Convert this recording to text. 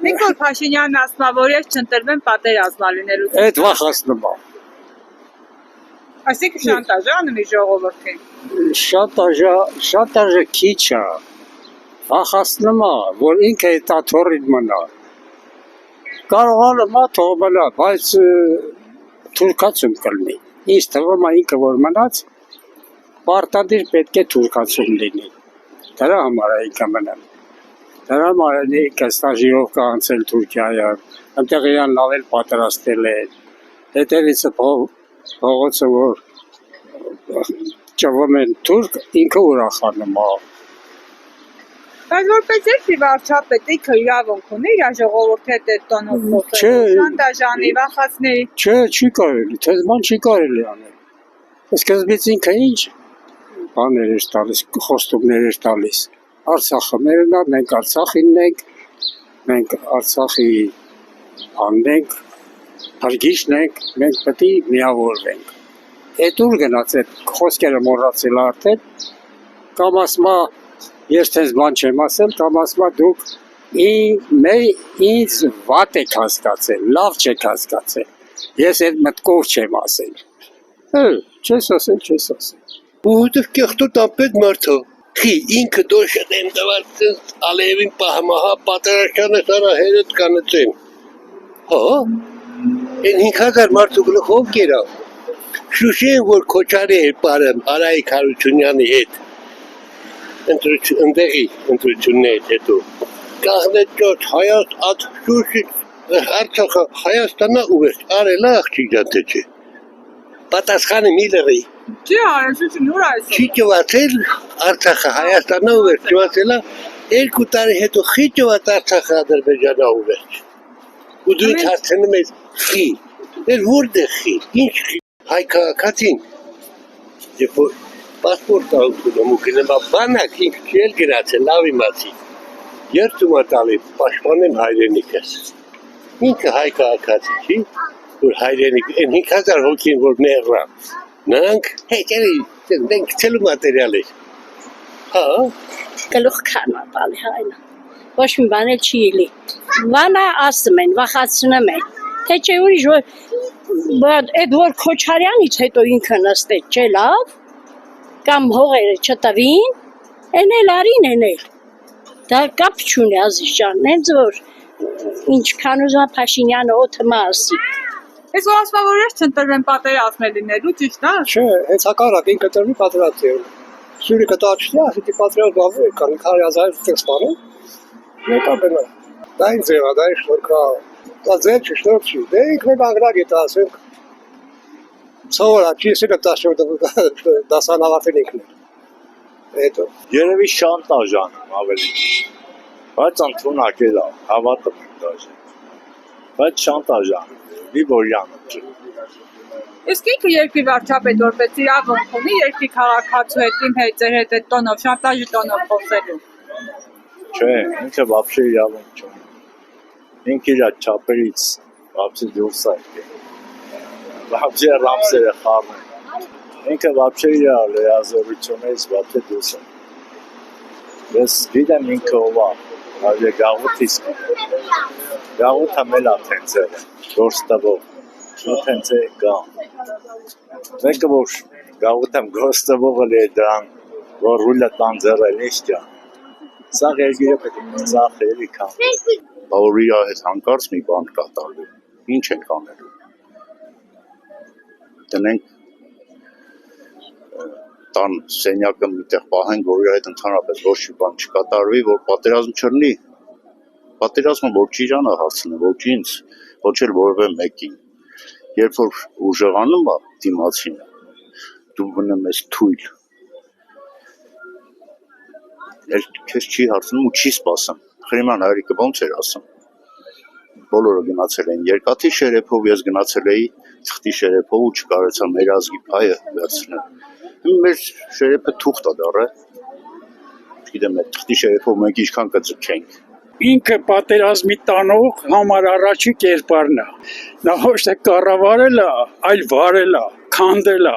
Նիկոլ Փաշինյանն ասում է, որ ես չընտրվեմ պատերազմա լինելու։ Այդ վախացնում է։ Այսինքն շանտաժ անում է ժողովրդին։ Շանտաժը քիչ է։ Վախացնում է, որ ինքը դատորին մնա։ Կարողանում է թող մնա, բայց թուրքացում կլինի։ Ինձ թվում է ինքը որ մնաց, պարտադիր պետք է թուրքացում լինի։ Դրա համար է ինքը մնալ։ Դրա համար է ինքը ստաժիրովկա անցել Թուրքիայում, այնտեղ իրան լավ էլ պատրաստել է։ Հետևից փողոցը որ ճվում են թուրք, ինքը ուրախանում է։ Բայց որպես երկրի վարչապետ ինքը իրավունք ունի իր ժողովրդի հետ այդ տոնով խոսել, շանտաժ անի, վախեցնի։ Չէ, չի կարելի, թեզման չի կարելի անել։ Սկզբից ինքը ինչ բաներ էր տալիս, խոստումներ էր տալիս։ Արցախը մերն է, մենք Արցախինն ենք, մենք Արցախի անենք, հարգիչն ենք, մենք պետք է միավորվենք։ Այդ ուր գնաց այդ խոսքերը մոռացել արդեն, կամ ասում է ես թեզ բան չեմ ասել, կամ ասում է դուք ինձ վատ եք հասկացել, լավ չեք հասկացել, ես այդ մտքով չեմ ասել։ Չես ասել։ Ուհուտով կեղտոտ ապետ մարդը, խի ինքը դոշը դեմ դվար ալևին պահմահա պատրաշանը սարա հերետ կանեցեն։ Են 5000 մարդու գլխով կերավ, շուշեն որ քոչարի էր պարեմ Արայիկ Հարությունյանի հետ, ընդեղի ընտրություններից հետո, կաղնետ ճոտ հայաց ատ շուշի Արցախը Հայաստանա ուվեստ, արելա աղջիկ դանթե չէ, պատասխանը միլերի, Չի արել, շուշին ուր այսօր։ չի ճվացել Արցախը Հայաստանա ուվեստ, ճվացելա 2 տարի հետո խի ճված Արցախը Ադրբեջանա ուվեստ, ու դու ինձ հարցնում ես խի, էր որդեղ խի, ինչ խի, հայ քաղաքացին, երբ որ պասպորտ աղուտում ու գնեմա բանակ ինք չի էլ գնացել, լավ իմացի, երդում ատալի պաշպանեմ հայրենիքս, ինքը հայ քաղաքացի չի, որ հայրենիք, են 5000 հոգին որ ներրա, նրանք հեկերի, դենք ցելու մատերիալ էր, Գլուխ քարնա տալի հայնը, ոչ մի բան էլ չի իլի, վանա ասում են, վախացնում են, թե չէ ուրիշ որ այդ որ Քոչարյանից հետո ինքը նստեց չէ լավ, կամ հողերը չտվին, են էլ արին են էլ, դա կապ չունի Ազիզ ջան, նենց որ ինչքան ուզում Փաշինյանը օդը մասի։ Ես որ ասում եմ, որ ես չընտրվեմ պատերազմ լինելու, ճիշտ է։ Չէ, հենց հակառակ ինքը տրվի պատրաստի։ Սյուրիկը տաչնի, ասի պատրաստ բավը, կան 500,000 տեքստանում, մեկա բենա։ Դա ինձ եղա, դա ինչ որքա, դա ձեր չշնոր չի, դե ինքն էլ անգրագ է տասենք, սովորա չի սիրը տասյոտ դասանավարտին ինքն է։ Հետո։ Երևի շանտաժ անում ավելի, բայց ընդունակ է լավ, հավատում եմ դաժ, բայց շանտաժ անում, վիբորյանը չի։ Իսկ ինքը երկրի վարչապետ որպես իրավունք ունի երկրի քաղաքացու հետ իմ հետ ձեր հետ այդ տոնով, շանտաժի տոնով խոսելու։ Չէ, ինքը вообще իրավունք չունի։ Ինքը իր չափերից вообще դուրս է եկել։ Вообще ռամսերը խառնում։ Ինքը вообще իր լիազորությունից вообще դուրս է։ Ես գիտեմ ինքը ով է, այլ գաղութից։ Գաղութը մելա թենցել է, դուրս տվող։ Թենցե գամ։ Մեկը որ գաղութեմ գոստվողը լի դրան, որ ռուլը տան ձեռել իշտյա։ Սա երկիրը պետք է ծախելի կան։ Բավորիա հետ հանկարծ մի բան կատարվի, ինչ ենք անելու։ Տնենք տան սենյակը միտեղ պահենք, որ իր հետ ընդհանրապես ոչ մի բան չկատարվի, որ պատերազմ չլինի։ Պատերազմը ոչ իրանը հարցնում, ոչ ինձ, ոչ էլ որևէ մեկին։ Երբ որ ուժեղանում է դիմացին, դու մնում ես թույլ։ Քեզ չի հարցնում ու չի սպասում։ Խրիման հայրիկը ոնց էր ասում։ Բոլորը գնացել են երկաթի շերեփով, ես գնացել էի թղթի շերեփով ու չկարեցա մեր ազգի փայը վերցնել։ Մեր շերեփը թուղթ է դառը։ Չգիտեմ, այդ թղթի շերեփով մենք ինչքան կձգենք։ Ինքը պատերազմի տանող համար առաջի կերպարն է։ Նա ոչ թե կառավարել է, այլ վարել է, քանդել է։